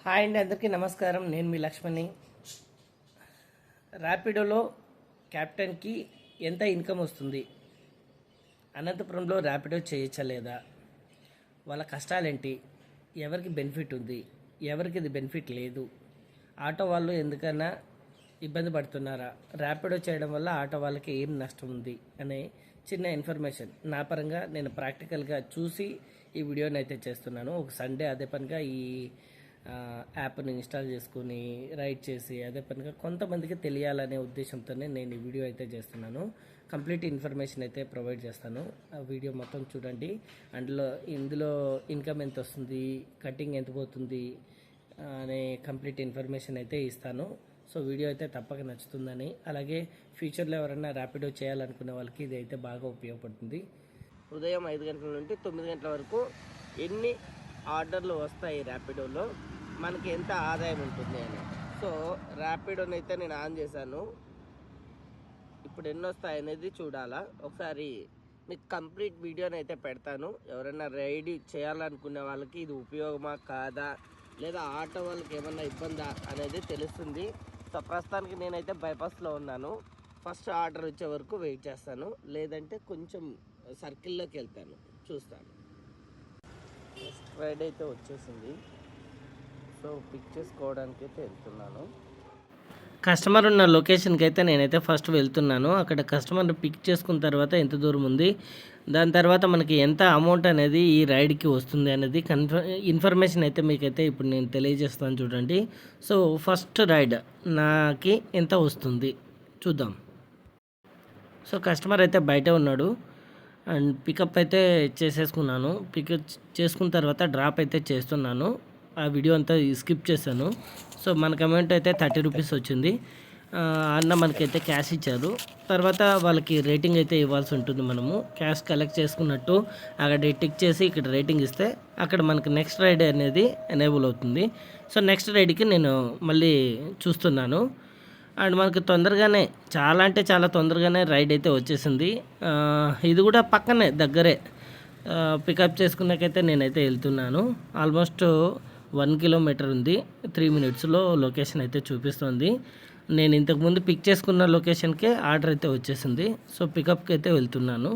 Hi అండి, అందరికీ నమస్కారం. నేను మీ లక్ష్మణి. ర్యాపిడోలో క్యాప్టెన్కి ఎంత ఇన్కమ్ వస్తుంది? అనంతపురంలో ర్యాపిడో చేయొచ్చా లేదా? వాళ్ళ కష్టాలేంటి? ఎవరికి బెనిఫిట్ ఉంది, ఎవరికి ఇది బెనిఫిట్ లేదు? ఆటో వాళ్ళు ఎందుకన్నా ఇబ్బంది పడుతున్నారా? ర్యాపిడో చేయడం వల్ల ఆటో వాళ్ళకి ఏం నష్టం ఉంది అనే చిన్న ఇన్ఫర్మేషన్ నా పరంగా నేను ప్రాక్టికల్గా చూసి ఈ వీడియోని అయితే చేస్తున్నాను. ఒక సండే అదే పనిగా ఈ యాప్ని ఇన్స్టాల్ చేసుకుని రైడ్ చేసి అదే పనిగా కొంతమందికి తెలియాలనే ఉద్దేశంతోనే నేను ఈ వీడియో అయితే చేస్తున్నాను. కంప్లీట్ ఇన్ఫర్మేషన్ అయితే ప్రొవైడ్ చేస్తాను. ఆ వీడియో మొత్తం చూడండి. ఇందులో ఇన్కమ్ ఎంత వస్తుంది, కటింగ్ ఎంత పోతుంది అనే కంప్లీట్ ఇన్ఫర్మేషన్ అయితే ఇస్తాను. సో వీడియో అయితే తప్పక నచ్చుతుందని, అలాగే ఫ్యూచర్లో ఎవరైనా ర్యాపిడో చేయాలనుకునే వాళ్ళకి ఇది అయితే బాగా ఉపయోగపడుతుంది. ఉదయం 5 గంటల నుండి 9 గంటల వరకు ఎన్ని ఆర్డర్లు వస్తాయి ర్యాపిడోలో, మనకి ఎంత ఆదాయం ఉంటుంది అని. సో ర్యాపిడోని అయితే నేను ఆన్ చేశాను. ఇప్పుడు ఎన్ని వస్తాయి అనేది చూడాలా. ఒకసారి మీకు కంప్లీట్ వీడియోని అయితే పెడతాను. ఎవరైనా రైడ్ చేయాలనుకునే వాళ్ళకి ఇది ఉపయోగమా కాదా, లేదా ఆటో వాళ్ళకి ఏమన్నా ఇబ్బందా అనేది తెలుస్తుంది. సో ప్రస్తుతానికి నేనైతే బైపాస్లో ఉన్నాను. ఫస్ట్ ఆర్డర్ వచ్చే వరకు వెయిట్ చేస్తాను, లేదంటే కొంచెం సర్కిల్లోకి వెళ్తాను, చూస్తాను. ఫస్ట్ రైడ్ అయితే వచ్చేసింది. సో పిక్ చేసుకోవడానికి అయితే వెళ్తున్నాను. కస్టమర్ ఉన్న లొకేషన్కి అయితే నేనైతే ఫస్ట్ వెళ్తున్నాను. అక్కడ కస్టమర్ని పిక్ చేసుకున్న తర్వాత ఎంత దూరం ఉంది, దాని తర్వాత మనకి ఎంత అమౌంట్ అనేది ఈ రైడ్కి వస్తుంది అనేది ఇన్ఫర్మేషన్ అయితే మీకైతే ఇప్పుడు నేను తెలియజేస్తాను, చూడండి. సో ఫస్ట్ రైడ్ నాకి ఎంత వస్తుంది చూద్దాం. సో కస్టమర్ అయితే బయటే ఉన్నాడు అండ్ పికప్ అయితే చేసేసుకున్నాను. పికప్ చేసుకున్న తర్వాత డ్రాప్ అయితే చేస్తున్నాను. ఆ వీడియో అంతా స్కిప్ చేశాను. సో మనకు అమౌంట్ అయితే 30 రూపీస్ వచ్చింది. అన్న మనకైతే క్యాష్ ఇచ్చారు. తర్వాత వాళ్ళకి రేటింగ్ అయితే ఇవ్వాల్సి ఉంటుంది. మనము క్యాష్ కలెక్ట్ చేసుకున్నట్టు అక్కడ టిక్ చేసి ఇక్కడ రేటింగ్ ఇస్తే అక్కడ మనకి నెక్స్ట్ రైడ్ అనేది ఎనేబుల్ అవుతుంది. సో నెక్స్ట్ రైడ్కి నేను మళ్ళీ చూస్తున్నాను. అండ్ మనకి తొందరగానే, చాలా అంటే చాలా తొందరగానే రైడ్ అయితే వచ్చేసింది. ఇది కూడా పక్కనే దగ్గరే. పికప్ చేసుకున్నాకైతే నేనైతే వెళ్తున్నాను. ఆల్మోస్ట్ 1 కిలోమీటర్ ఉంది. 3 మినిట్స్లో లొకేషన్ అయితే చూపిస్తుంది. నేను ఇంతకుముందు పిక్ చేసుకున్న లొకేషన్కే ఆర్డర్ అయితే వచ్చేసింది. సో పికప్కి అయితే వెళ్తున్నాను.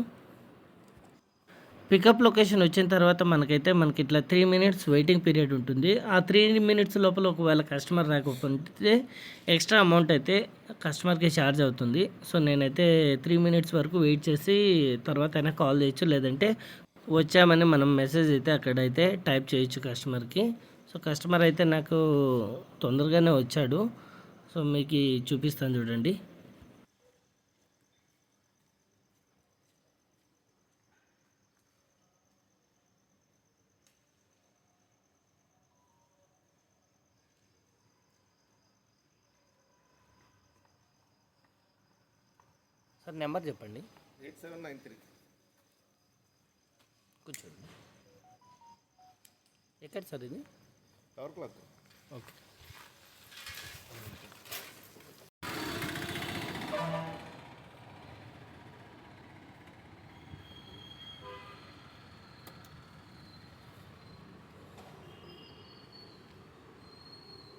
పికప్ లొకేషన్ వచ్చిన తర్వాత మనకి ఇట్లా 3 మినిట్స్ వెయిటింగ్ పీరియడ్ ఉంటుంది. ఆ 3 మినిట్స్ లోపల ఒకవేళ కస్టమర్ రాకపోతే ఎక్స్ట్రా అమౌంట్ అయితే కస్టమర్కి ఛార్జ్ అవుతుంది. సో నేనైతే 3 మినిట్స్ వరకు వెయిట్ చేసి తర్వాత అయినా కాల్ చేయొచ్చు, లేదంటే వచ్చామని మనం మెసేజ్ అయితే అక్కడైతే టైప్ చేయొచ్చు కస్టమర్కి. సో కస్టమర్ అయితే నాకు తొందరగానే వచ్చాడు. సో మీకు చూపిస్తాను, చూడండి. సార్ నెంబర్ చెప్పండి. 8793. కూర్చోండి. ఎక్కడ సార్ ఇది? Tower clock. Okay.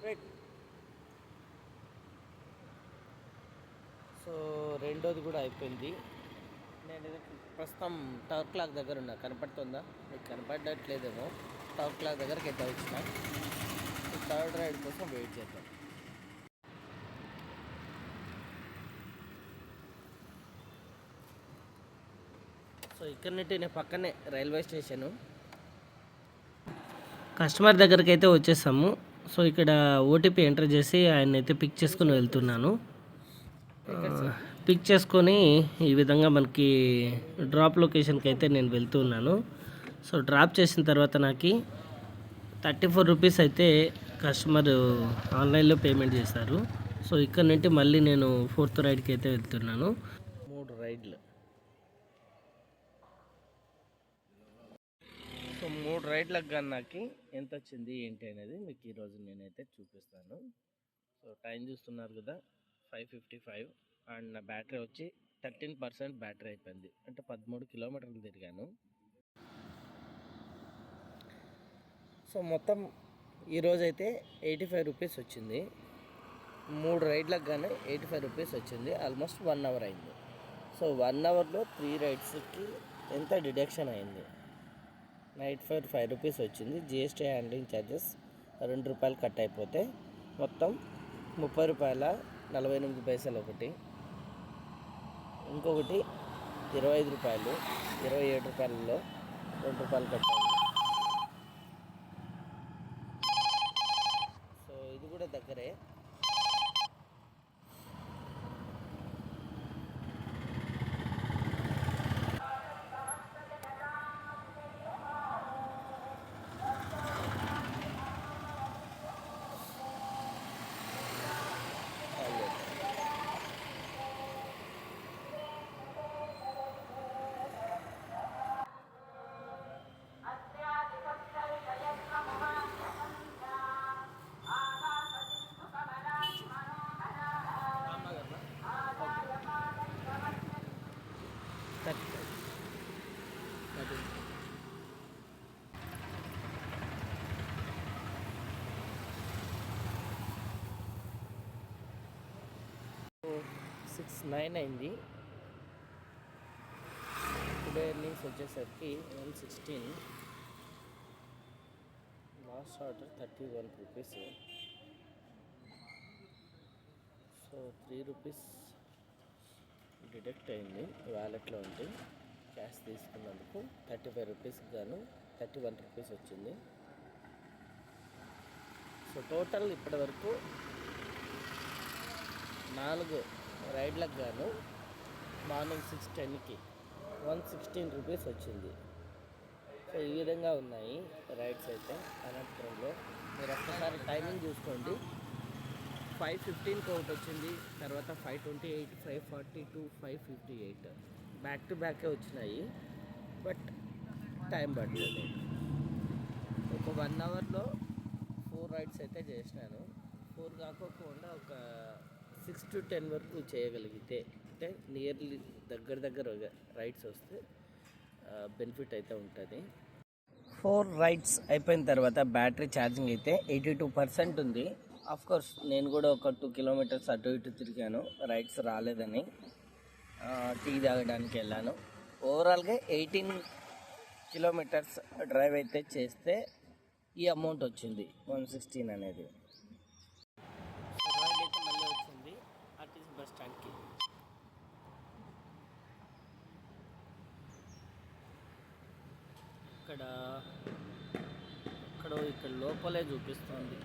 Right. So రెండోది కూడా అయిపోయింది. నేను ప్రస్తుతం టవర్ క్లాక్ దగ్గర ఉన్నా. కనపడుతుందా? మీకు కనపడట్లేదేమో. టవర్ క్లాక్ దగ్గరికి అయితే వచ్చిన. థర్డ్ రైడ్ కోసం వెయిట్ చేద్దాం. సో ఇక్కడ నుండి నేను పక్కనే రైల్వే స్టేషను. కస్టమర్ దగ్గరికి అయితే వచ్చేసాము. సో ఇక్కడ ఓటీపీ ఎంటర్ చేసి ఆయన అయితే పిక్ చేసుకుని వెళ్తున్నాను. పిక్ చేసుకొని ఈ విధంగా మనకి డ్రాప్ లొకేషన్కి అయితే నేను వెళ్తున్నాను. సో డ్రాప్ చేసిన తర్వాత నాకు 34 రూపీస్ అయితే కస్టమర్ ఆన్లైన్లో పేమెంట్ చేశారు. సో ఇక్కడ నుండి మళ్ళీ నేను 4th రైడ్కి అయితే వెళ్తున్నాను. 3 రైడ్లు. సో 3 రైడ్లకు కానీ నాకు ఎంత వచ్చింది ఏంటి అనేది మీకు ఈరోజు నేనైతే చూపిస్తాను. సో టైం చూస్తున్నారు కదా, 5:55. అండ్ నా బ్యాటరీ వచ్చి 13% బ్యాటరీ అయిపోయింది. అంటే 13 కిలోమీటర్లు తిరిగాను. సో మొత్తం ఈరోజైతే 85 రూపీస్ వచ్చింది. 3 రైడ్లకు కానీ 85 రూపీస్ వచ్చింది. ఆల్మోస్ట్ 1 అవర్ అయింది. సో 1 అవర్లో 3 రైడ్స్కి ఎంత డిడక్షన్ అయింది? నైట్ ఫేర్ 5 రూపీస్ వచ్చింది. జిఎస్టీ హ్యాండ్లింగ్ ఛార్జెస్ 2 రూపాయలు కట్ అయిపోతే మొత్తం 30 రూపాయల 48 పైసలు ఒకటి, ఇంకొకటి 25 రూపాయలు, 27 రూపాయలలో 2 రూపాయలు కట్ అయింది. సో ఇది కూడా దగ్గరే. సో 6:09 అయింది. టుడే ఎర్నింగ్స్ వచ్చేసరికి 116. Last order 31 rupees. So 3 rupees deduct అయింది వ్యాలెట్లో ఉండి. క్యాష్ తీసుకున్నందుకు 35 రూపీస్కి గాను 31 రూపీస్ వచ్చింది. సో టోటల్ ఇప్పటి వరకు 4 రైడ్లకు గాను మార్నింగ్ 6:10కి 116 రూపీస్ వచ్చింది. సో ఈ విధంగా ఉన్నాయి రైడ్స్ అయితే అనంతపురంలో. మీరు ఒక్కసారి టైమింగ్ చూసుకోండి. 5:15కి ఒకటి వచ్చింది, తర్వాత 5:28, 5:42, 5:58 బ్యాక్ టు బ్యాకే వచ్చినాయి. బట్ టైం పడుతుంది. ఒక 1 అవర్లో 4 రైడ్స్ అయితే చేసినాను. 4 కాకోకుండా ఒక 6 to 10 వరకు చేయగలిగితే, అంటే నియర్లీ దగ్గర రైడ్స్ వస్తే బెనిఫిట్ అయితే ఉంటుంది. 4 రైడ్స్ అయిపోయిన తర్వాత బ్యాటరీ ఛార్జింగ్ అయితే 82% ఉంది. కోర్స్ నేను కూడా ఒక 2 కిలోమీటర్స్ అటు ఇటు తిరిగాను, రైడ్స్ రాలేదని. టీ తాగడానికి వెళ్ళాను. ఓవరాల్గా 18 కిలోమీటర్స్ డ్రైవ్ అయితే చేస్తే ఈ అమౌంట్ వచ్చింది 116 అనేది. రైడ్ అయితే మళ్ళీ వచ్చింది ఆర్టీసీ బస్ స్టాండ్కి. ఇక్కడ లోపలే చూపిస్తుంది.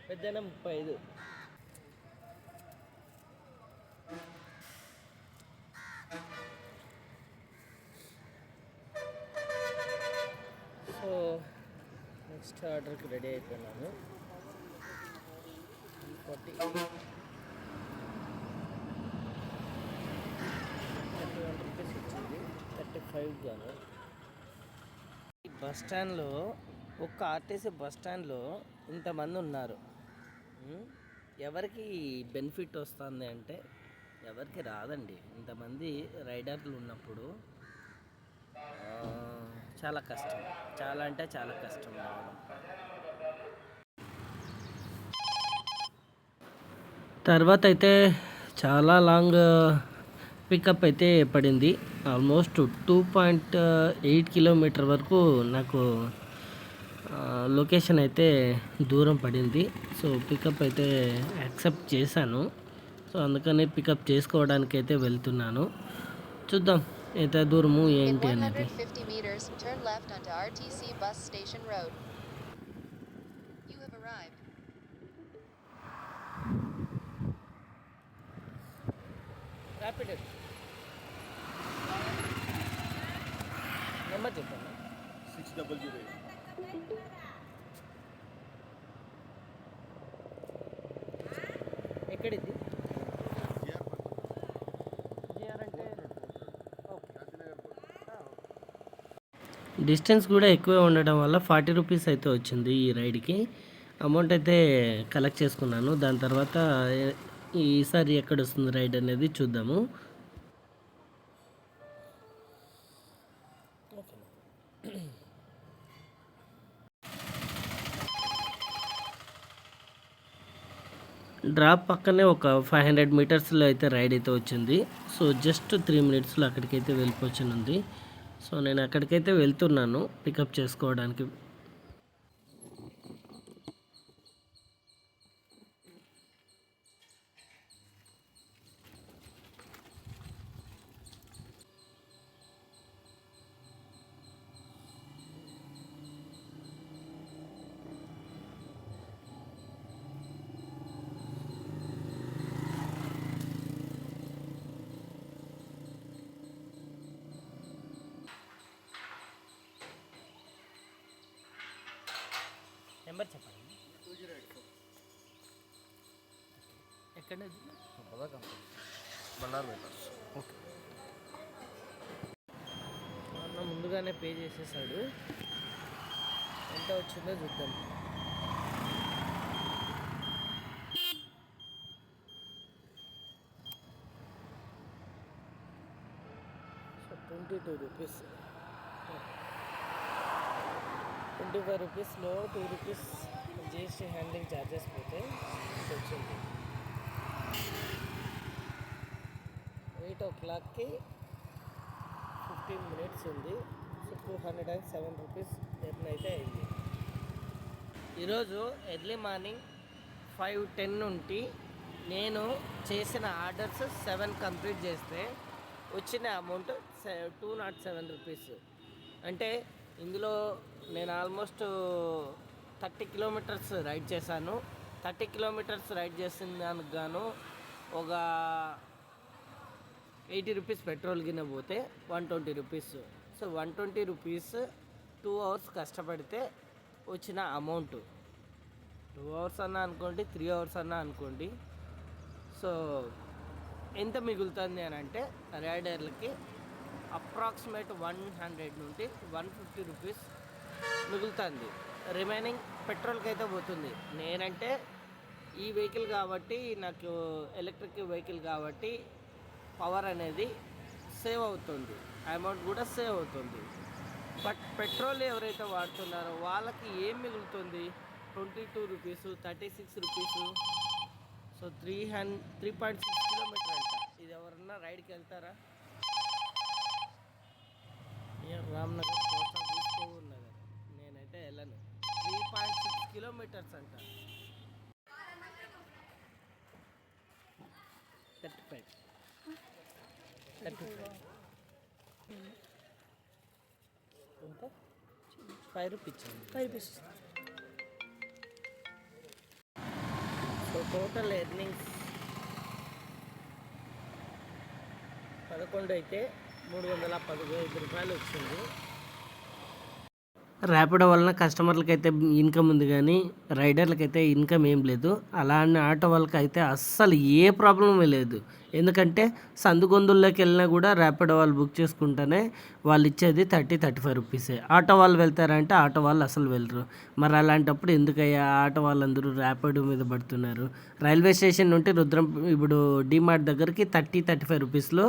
పెద్దనే 35. సో నెక్స్ట్ ఆర్డర్కి రెడీ అయిపోయినాను. 31 రూపీస్ వచ్చింది, 35 గాను. ఈ బస్ స్టాండ్లో, ఒక్క ఆర్టీసీ బస్ స్టాండ్లో ఇంతమంది ఉన్నారు. ఎవరికి బెనిఫిట్ వస్తుంది అంటే ఎవరికి రాదండి. ఇంతమంది రైడర్లు ఉన్నప్పుడు చాలా కష్టం, చాలా అంటే చాలా కష్టం రావడం. తర్వాత అయితే చాలా లాంగ్ పికప్ అయితే పడింది. ఆల్మోస్ట్ 2.8 కిలోమీటర్ వరకు నాకు లొకేషన్ అయితే దూరం పడింది. సో పికప్ అయితే యాక్సెప్ట్ చేశాను. సో అందుకని పికప్ చేసుకోవడానికి అయితే వెళ్తున్నాను. చూద్దాం ఎంత దూరము ఏంటి అనేది. ర్యాపిడ్ నెంబర్ చెప్పండి. 600. ఎక్కడిది? డిస్టెన్స్ కూడా ఎక్కువే ఉండడం వల్ల 40 రూపీస్ అయితే వచ్చింది ఈ రైడ్కి. అమౌంట్ అయితే కలెక్ట్ చేసుకున్నాను. దాని తర్వాత ఈసారి ఎక్కడ వస్తుంది రైడ్ అనేది చూద్దాము. డ్రాప్ పక్కనే ఒక 500 మీటర్స్లో అయితే రైడ్ అయితే వచ్చింది. సో జస్ట్ 3 మినిట్స్లో అక్కడికైతే వెళ్ళిపోవచ్చునుంది. సో నేను అక్కడికైతే వెళ్తున్నాను పికప్ చేసుకోవడానికి. నెంబర్ చెప్పండి. ఎక్కడ బళ్ళారిపేట. ఓకే. అన్న ముందుగానే పే చేసేసాడు. ఎంత వచ్చిందో చూద్దాం. సో 22 రూపీస్, 25 రూపీస్లో 2 రూపీస్ జిఎస్టీ హ్యాండ్లింగ్ ఛార్జెస్ పోతే ఇది వచ్చింది. 8 o'clockకి 15 minutes ఉంది. సో 207 రూపీస్ ఎర్న్ అయితే అయింది. ఈరోజు ఎర్లీ మార్నింగ్ 5:10 నుండి నేను చేసిన ఆర్డర్స్ 7 కంప్లీట్ చేస్తే వచ్చిన అమౌంట్ 207 రూపీస్. అంటే ఇందులో నేను ఆల్మోస్ట్ 30 కిలోమీటర్స్ రైడ్ చేశాను. 30 కిలోమీటర్స్ రైడ్ చేసిన దానికి గాను ఒక 80 రూపీస్ పెట్రోల్ గిన్నె పోతే 120 రూపీస్. సో 120 రూపీస్ 2 hours కష్టపడితే వచ్చిన అమౌంట్. 2 hours అన్నా అనుకోండి, 3 hours అన్నా అనుకోండి. సో ఎంత మిగులుతుంది అని అంటే రైడర్లకి అప్రాక్సిమేట్ 100 నుండి 150 రూపీస్ మిగులుతుంది. రిమైనింగ్ పెట్రోల్కి అయితే పోతుంది. నేనంటే ఈ వెహికల్ కాబట్టి, నాకు ఎలక్ట్రిక్ వెహికల్ కాబట్టి పవర్ అనేది సేవ్ అవుతుంది, అమౌంట్ కూడా సేవ్ అవుతుంది. బట్ పెట్రోల్ ఎవరైతే వాడుతున్నారో వాళ్ళకి ఏం మిగులుతుంది? 22 రూపీస్, 36 రూపీస్. సో 3.6 కిలోమీటర్ అంట. ఇది ఎవరన్నా రైడ్కి వెళ్తారా? Ramnagar post office Kovur Nagar. నేనైతే వెళ్ళను. 3.6 కిలోమీటర్స్ అంట. 35 ఎంత? 5 rupees. 5 rupees. So total earnings 11 అయితే 315 రూపాయలు వచ్చింది. ర్యాపిడో వలన కస్టమర్లకి అయితే ఇన్కమ్ ఉంది, కానీ రైడర్లకి అయితే ఇన్కమ్ ఏం లేదు. అలా అని ఆటో వాళ్ళకి అయితే అస్సలు ఏ ప్రాబ్లమే లేదు. ఎందుకంటే సందుగొందుల్లోకి వెళ్ళినా కూడా ర్యాపిడో వాళ్ళు బుక్ చేసుకుంటేనే వాళ్ళు ఇచ్చేది 30-35 రూపీసే. ఆటో వాళ్ళు వెళ్తారంటే ఆటో వాళ్ళు అసలు వెళ్ళరు. మరి అలాంటప్పుడు ఎందుకయ్యా ఆటో వాళ్ళందరూ ర్యాపిడో మీద పడుతున్నారు? రైల్వే స్టేషన్ నుండి రుద్రం ఇప్పుడు డిమార్ట్ దగ్గరికి 30-35 రూపీస్లో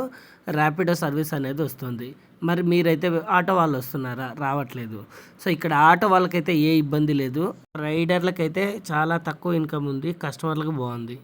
ర్యాపిడో సర్వీస్ అనేది వస్తుంది. మరి మీరైతే ఆటో వాళ్ళు వస్తున్నారా? రావట్లేదు. సో ఇక్కడ ఆటో వాళ్ళకైతే ఏ ఇబ్బంది లేదు. రైడర్లకైతే చాలా తక్కువ ఇన్కమ్ ఉంది, కస్టమర్లకు బాగుంది.